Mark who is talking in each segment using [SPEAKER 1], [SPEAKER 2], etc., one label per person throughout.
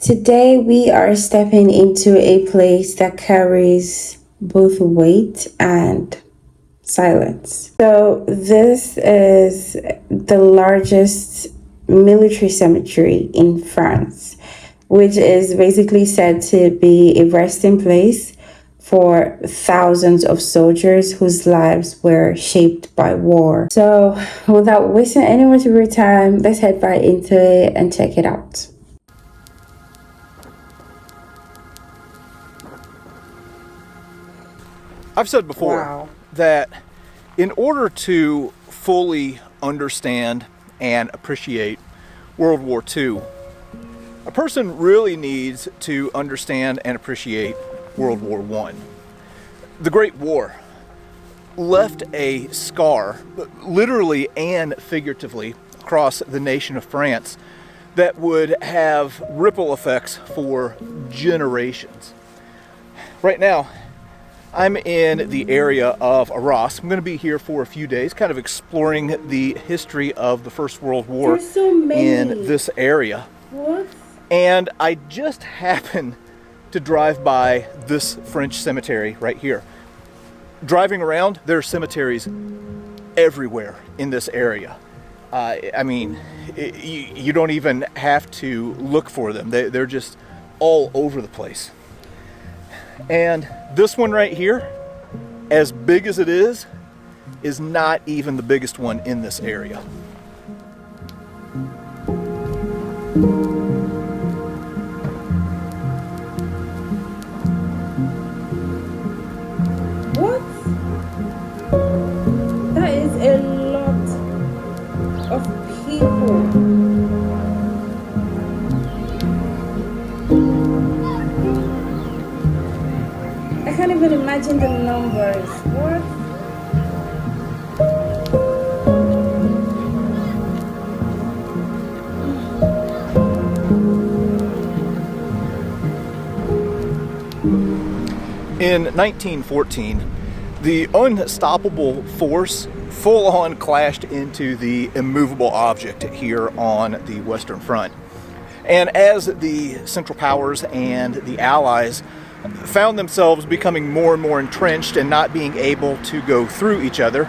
[SPEAKER 1] Today, we are stepping into a place that carries both weight and silence. So, this is the largest military cemetery in France, which is basically said to be a resting place for thousands of soldiers whose lives were shaped by war. So, without wasting any more of your time, let's head right into it and check it out.
[SPEAKER 2] I've said before that in order to fully understand and appreciate World War II, a person really needs to understand and appreciate World War I. The Great War left a scar, literally and figuratively, across the nation of France that would have ripple effects for generations. Right now, I'm in the area of Arras. I'm going to be here for a few days, kind of exploring the history of the First World War in this area.
[SPEAKER 1] What?
[SPEAKER 2] And I just happened to drive by this French cemetery right here. Driving around, there are cemeteries everywhere in this area. I mean, you don't even have to look for them. They're just all over the place. And this one right here, as big as it is not even the biggest one in this area.
[SPEAKER 1] What? That is a lot of people. I can't even imagine the numbers. What?
[SPEAKER 2] In 1914, the unstoppable force full-on clashed into the immovable object here on the Western Front. And as the Central Powers and the Allies found themselves becoming more and more entrenched and not being able to go through each other,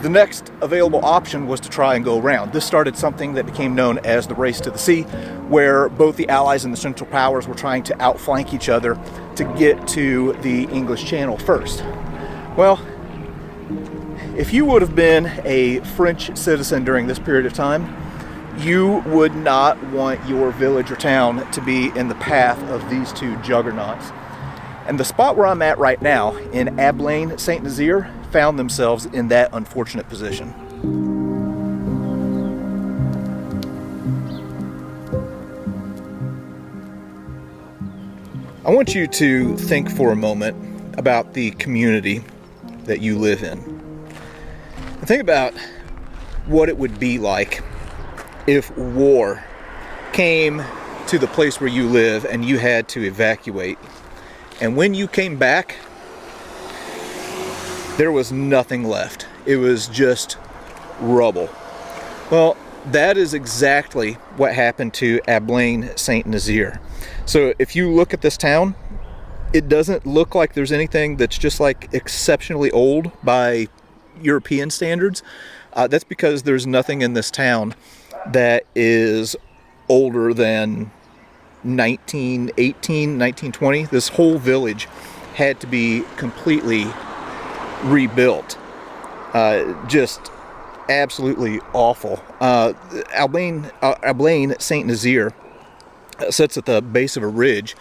[SPEAKER 2] the next available option was to try and go around. This started something that became known as the Race to the Sea, where both the Allies and the Central Powers were trying to outflank each other to get to the English Channel first. Well, if you would have been a French citizen during this period of time, you would not want your village or town to be in the path of these two juggernauts. And the spot where I'm at right now, in Ablain, Saint-Nazaire, found themselves in that unfortunate position. I want you to think for a moment about the community that you live in. And think about what it would be like if war came to the place where you live and you had to evacuate. And when you came back, there was nothing left. It was just rubble. Well, that is exactly what happened to Ablain Saint-Nazaire. So if you look at this town, it doesn't look like there's anything that's just like exceptionally old by European standards. That's because there's nothing in this town that is older than 1918, 1920. This whole village had to be completely rebuilt. Just absolutely awful. Ablain Saint-Nazaire sits at the base of a ridge,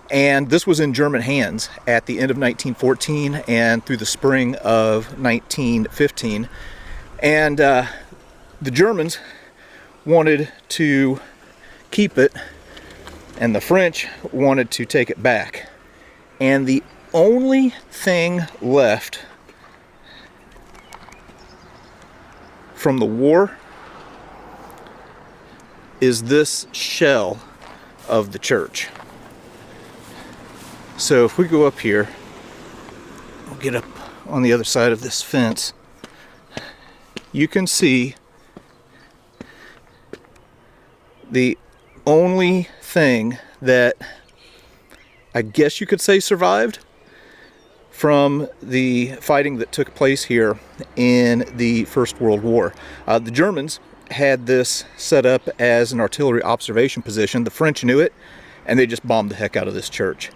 [SPEAKER 2] and this was in German hands at the end of 1914 and through the spring of 1915. And the Germans wanted to keep it, and the French wanted to take it back. And the only thing left from the war is this shell of the church. So if we go up here, we'll get up on the other side of this fence, you can see the only thing that I guess you could say survived from the fighting that took place here in the First World War. The Germans had this set up as an artillery observation position. The French knew it, and they just bombed the heck out of this church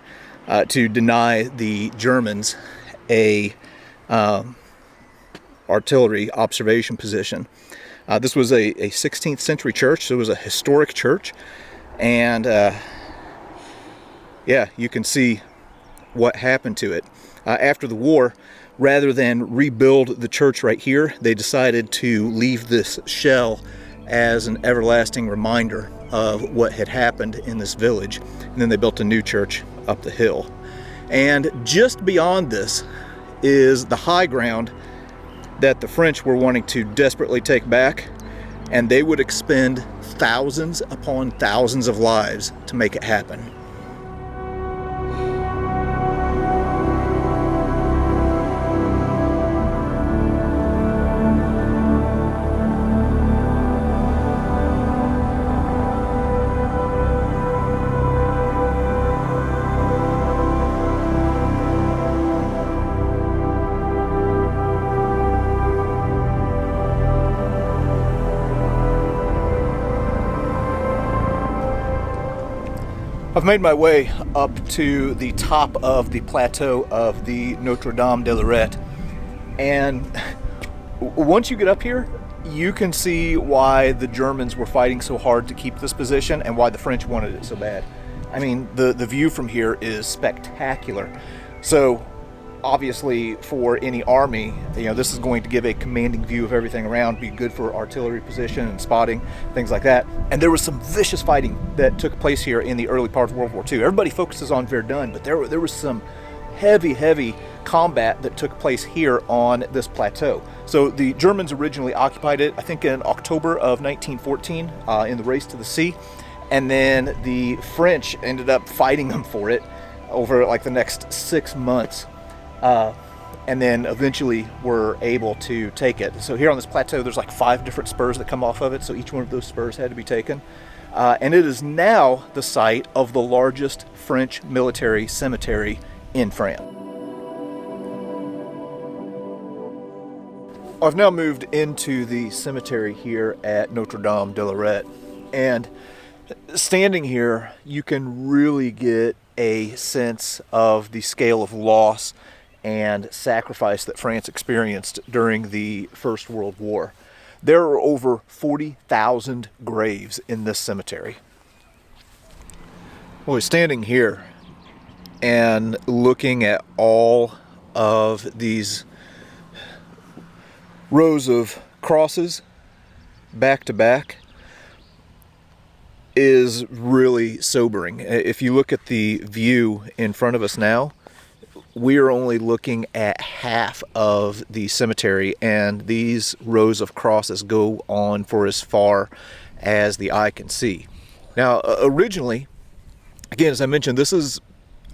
[SPEAKER 2] to deny the Germans a artillery observation position. This was a 16th century church, so it was a historic church, and yeah, you can see what happened to it. After the war, rather than rebuild the church right here, they decided to leave this shell as an everlasting reminder of what had happened in this village. And then they built a new church up the hill. And just beyond this is the high ground that the French were wanting to desperately take back, and they would expend thousands upon thousands of lives to make it happen. I've made my way up to the top of the plateau of the Notre-Dame de Lorette, and once you get up here, you can see why the Germans were fighting so hard to keep this position and why the French wanted it so bad. I mean, the view from here is spectacular. So obviously for any army, this is going to give a commanding view of everything around, be good for artillery position and spotting, things like that. And there was some vicious fighting that took place here in the early part of World War II. Everybody focuses on Verdun, but there was some heavy combat that took place here on this plateau. So the Germans originally occupied it, I think in October of 1914, in the Race to the Sea. And then the French ended up fighting them for it over like the next 6 months. And then eventually were able to take it. So here on this plateau, there's like 5 different spurs that come off of it, so each one of those spurs had to be taken. And it is now the site of the largest French military cemetery in France. I've now moved into the cemetery here at Notre-Dame de Lorette, and standing here, you can really get a sense of the scale of loss and sacrifice that France experienced during the First World War. There are over 40,000 graves in this cemetery. Well, standing here and looking at all of these rows of crosses back to back is really sobering. If you look at the view in front of us now, we are only looking at half of the cemetery, and these rows of crosses go on for as far as the eye can see. Now, originally, again, as I mentioned, this is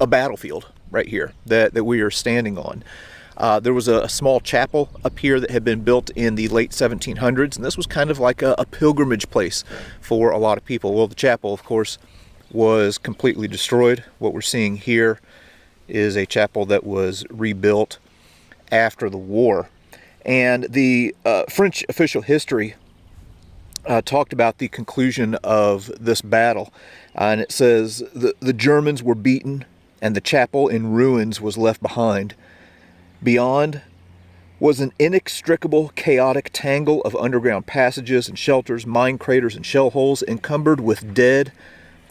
[SPEAKER 2] a battlefield right here that we are standing on. There was a small chapel up here that had been built in the late 1700s, and this was kind of like a pilgrimage place for a lot of people. Well, the chapel, of course, was completely destroyed. What we're seeing here is a chapel that was rebuilt after the war. And the French official history talked about the conclusion of this battle. And it says, the Germans were beaten and the chapel in ruins was left behind. Beyond was an inextricable, chaotic tangle of underground passages and shelters, mine craters and shell holes, encumbered with dead,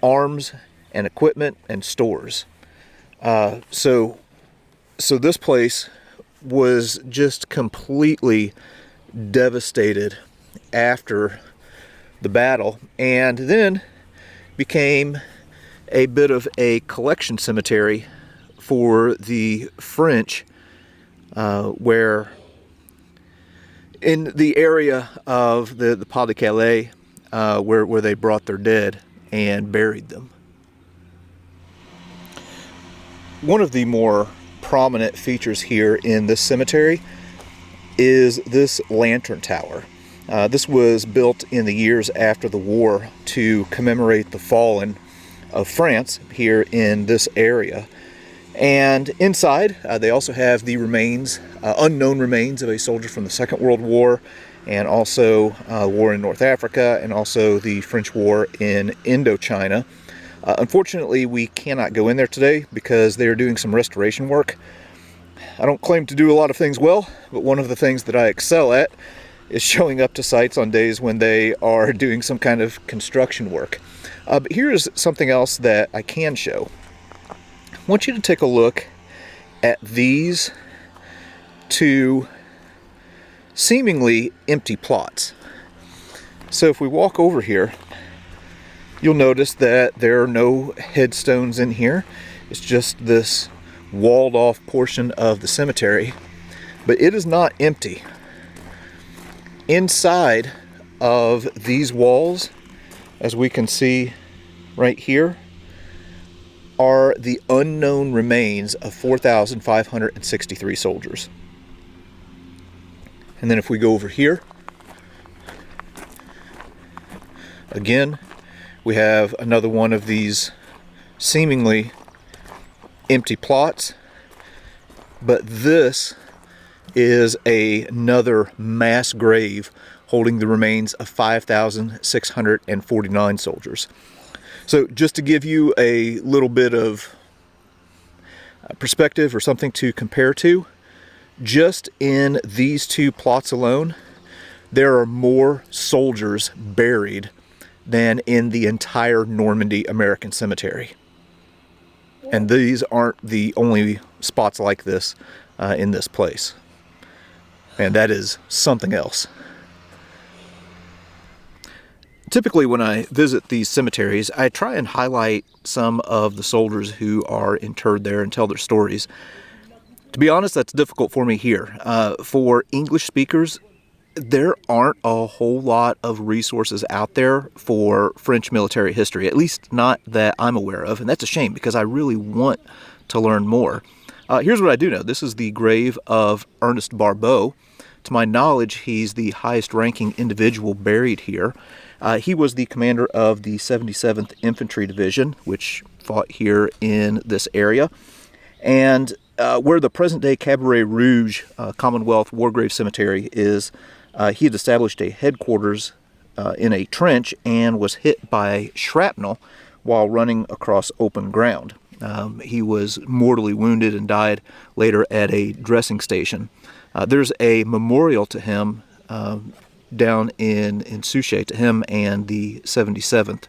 [SPEAKER 2] arms and equipment and stores. So this place was just completely devastated after the battle, and then became a bit of a collection cemetery for the French, where in the area of the Pas de Calais, where they brought their dead and buried them. One of the more prominent features here in this cemetery is this lantern tower. This was built in the years after the war to commemorate the fallen of France here in this area. And inside, they also have the remains, unknown remains of a soldier from the Second World War, and also war in North Africa, and also the French War in Indochina. Unfortunately, we cannot go in there today because they are doing some restoration work. I don't claim to do a lot of things well, but one of the things that I excel at is showing up to sites on days when they are doing some kind of construction work. But here's something else that I can show. I want you to take a look at these two seemingly empty plots. So if we walk over here, you'll notice that there are no headstones in here. It's just this walled off portion of the cemetery, but it is not empty. Inside of these walls, as we can see right here, are the unknown remains of 4,563 soldiers. And then if we go over here, again, we have another one of these seemingly empty plots, but this is another mass grave holding the remains of 5,649 soldiers. So just to give you a little bit of perspective or something to compare to, just in these two plots alone, there are more soldiers buried than in the entire Normandy American Cemetery. And these aren't the only spots like this in this place. And that is something else. Typically when I visit these cemeteries, I try and highlight some of the soldiers who are interred there and tell their stories. To be honest, that's difficult for me here. For English speakers, there aren't a whole lot of resources out there for French military history, at least not that I'm aware of, and that's a shame because I really want to learn more. Here's what I do know. This is the grave of Ernest Barbeau. To my knowledge, he's the highest-ranking individual buried here. He was the commander of the 77th Infantry Division, which fought here in this area. And where the present-day Cabaret Rouge Commonwealth War Grave Cemetery is, he had established a headquarters in a trench and was hit by shrapnel while running across open ground. He was mortally wounded and died later at a dressing station. There's a memorial to him down in Souchez, to him and the 77th.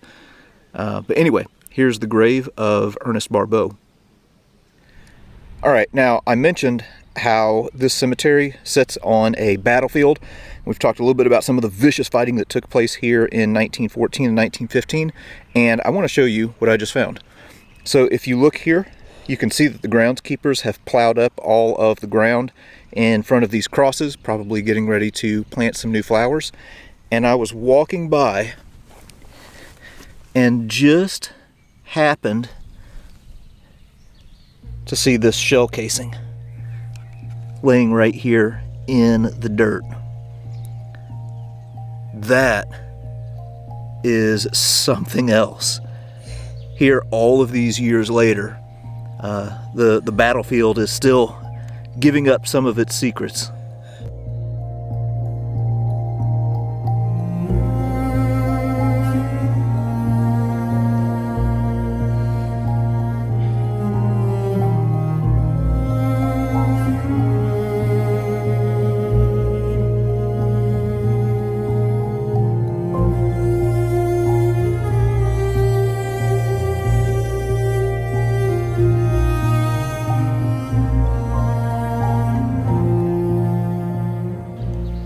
[SPEAKER 2] But anyway, here's the grave of Ernest Barbeau. All right, now I mentioned how this cemetery sits on a battlefield. We've talked a little bit about some of the vicious fighting that took place here in 1914 and 1915, and I want to show you what I just found. So if you look here, you can see that the groundskeepers have plowed up all of the ground in front of these crosses, probably getting ready to plant some new flowers. And I was walking by and just happened to see this shell casing laying right here in the dirt. That is something else. Here, all of these years later, the battlefield is still giving up some of its secrets.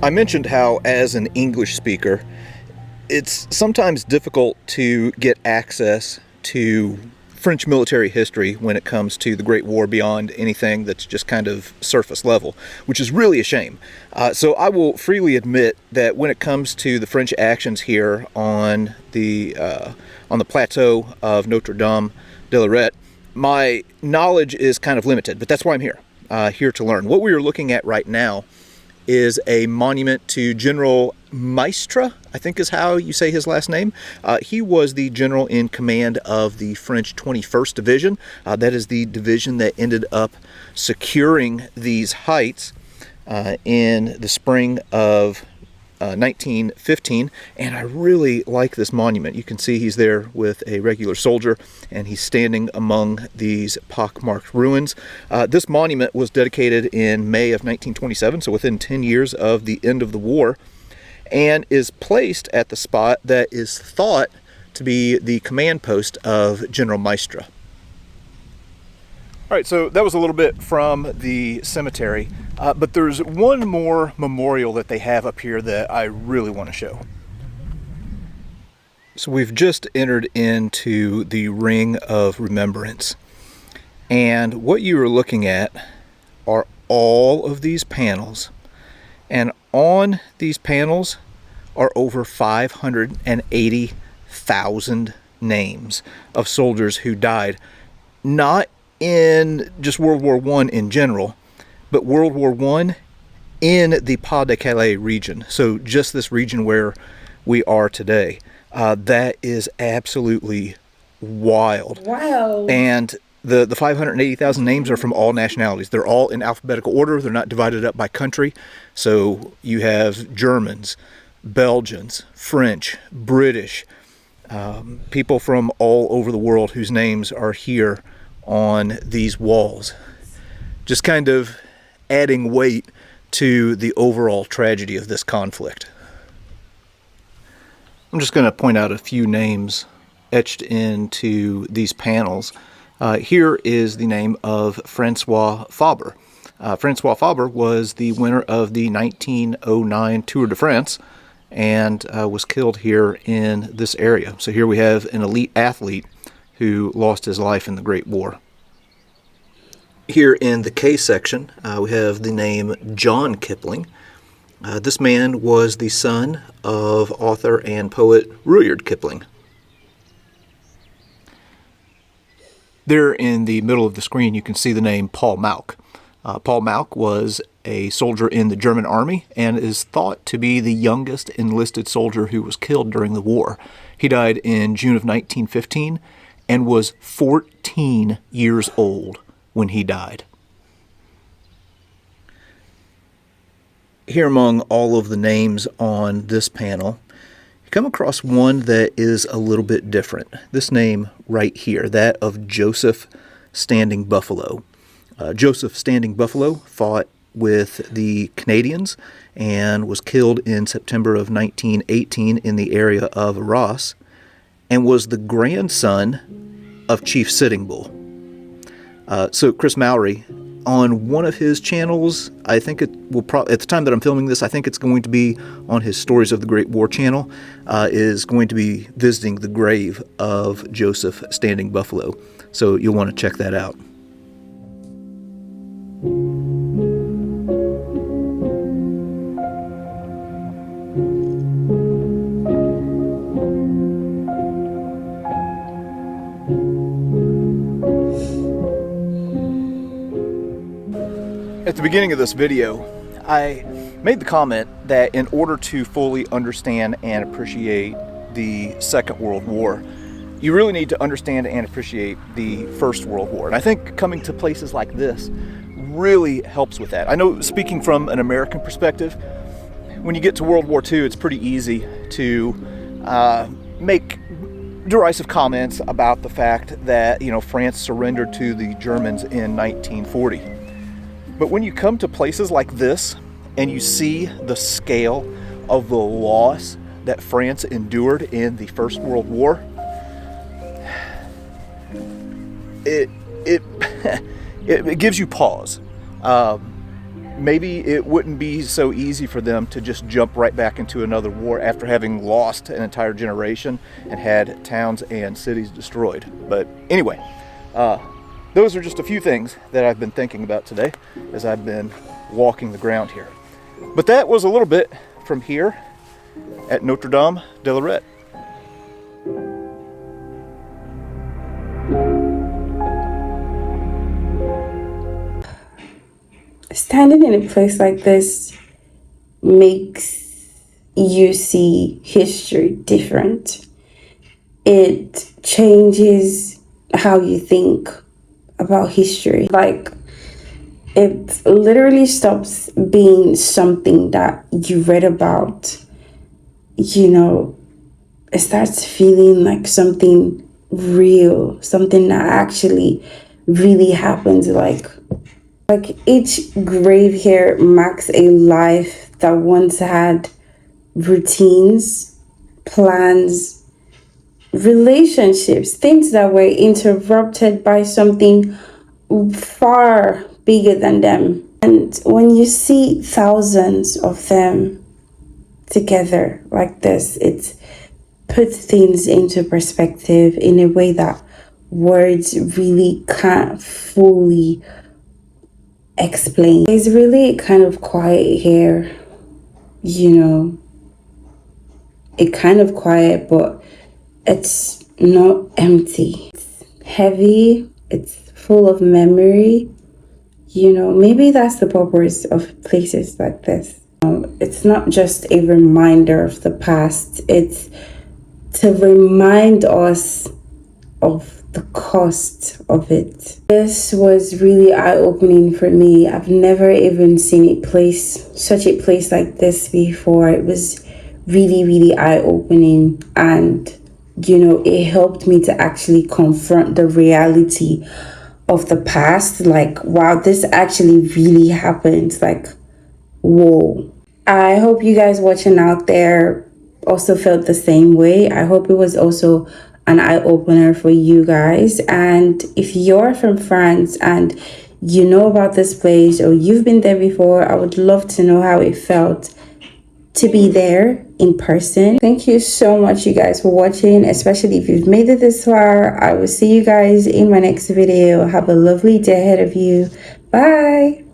[SPEAKER 2] I mentioned how, as an English speaker, it's sometimes difficult to get access to French military history when it comes to the Great War beyond anything that's just kind of surface level, which is really a shame. So I will freely admit that when it comes to the French actions here on the plateau of Notre-Dame de Lorette, my knowledge is kind of limited, but that's why I'm here, here to learn. What we are looking at right now is a monument to General Maistre, I think is how you say his last name. He was the general in command of the French 21st Division. That is the division that ended up securing these heights in the spring of 1915, and I really like this monument. You can see he's there with a regular soldier, and he's standing among these pockmarked ruins. This monument was dedicated in May of 1927, so within 10 years of the end of the war, and is placed at the spot that is thought to be the command post of General Maistre. All right, so that was a little bit from the cemetery, but there's one more memorial that they have up here that I really want to show. So we've just entered into the Ring of Remembrance, and what you are looking at are all of these panels, and on these panels are over 580,000 names of soldiers who died, not in just World War I in general, but World War I in the Pas-de-Calais region. So just this region where we are today. That is absolutely wild.
[SPEAKER 1] Wow.
[SPEAKER 2] And the 580,000 names are from all nationalities. They're all in alphabetical order. They're not divided up by country. So you have Germans, Belgians, French, British, people from all over the world whose names are here on these walls, just kind of adding weight to the overall tragedy of this conflict. I'm just going to point out a few names etched into these panels. Here is the name of Francois Fabre. Francois Fabre was the winner of the 1909 Tour de France and was killed here in this area. So here we have an elite athlete who lost his life in the Great War. Here in the K section, we have the name John Kipling. This man was the son of author and poet Rudyard Kipling. There in the middle of the screen, you can see the name Paul Malk. Paul Malk was a soldier in the German army and is thought to be the youngest enlisted soldier who was killed during the war. He died in June of 1915 and was 14 years old when he died. Here among all of the names on this panel, you come across one that is a little bit different. This name right here, that of Joseph Standing Buffalo. Joseph Standing Buffalo fought with the Canadians and was killed in September of 1918 in the area of Arras, and was the grandson of Chief Sitting Bull. So Chris Mowry, on one of his channels, I think it will at the time that I'm filming this, I think it's going to be on his Stories of the Great War channel, is going to be visiting the grave of Joseph Standing Buffalo. So you'll want to check that out. At the beginning of this video, I made the comment that in order to fully understand and appreciate the Second World War, you really need to understand and appreciate the First World War. And I think coming to places like this really helps with that. I know, speaking from an American perspective, when you get to World War II, it's pretty easy to make derisive comments about the fact that, France surrendered to the Germans in 1940. But when you come to places like this and you see the scale of the loss that France endured in the First World War, it gives you pause. Maybe it wouldn't be so easy for them to just jump right back into another war after having lost an entire generation and had towns and cities destroyed. But anyway, those are just a few things that I've been thinking about today as I've been walking the ground here. But that was a little bit from here at Notre-Dame de Lorette.
[SPEAKER 1] Standing in a place like this makes you see history different. It changes how you think about history. Like, it literally stops being something that you read about. It starts feeling like something real, something that actually really happens. Like each grave here marks a life that once had routines, plans, relationships, things that were interrupted by something far bigger than them. And when you see thousands of them together like this, it puts things into perspective in a way that words really can't fully explain. It's really kind of quiet here, it kind of quiet, but it's not empty. It's heavy, it's full of memory. Maybe that's the purpose of places like this. It's not just a reminder of the past, it's to remind us of the cost of it. This was really eye-opening for me. I've never even seen such a place like this before. It was really, really eye-opening, and it helped me to actually confront the reality of the past. Like, wow, this actually really happened. Like, whoa. I hope you guys watching out there also felt the same way. I hope it was also an eye-opener for you guys. And if you're from France and you know about this place or you've been there before, I would love to know how it felt to be there in person. Thank you so much, you guys, for watching, especially if you've made it this far. I will see you guys in my next video. Have a lovely day ahead of you. Bye.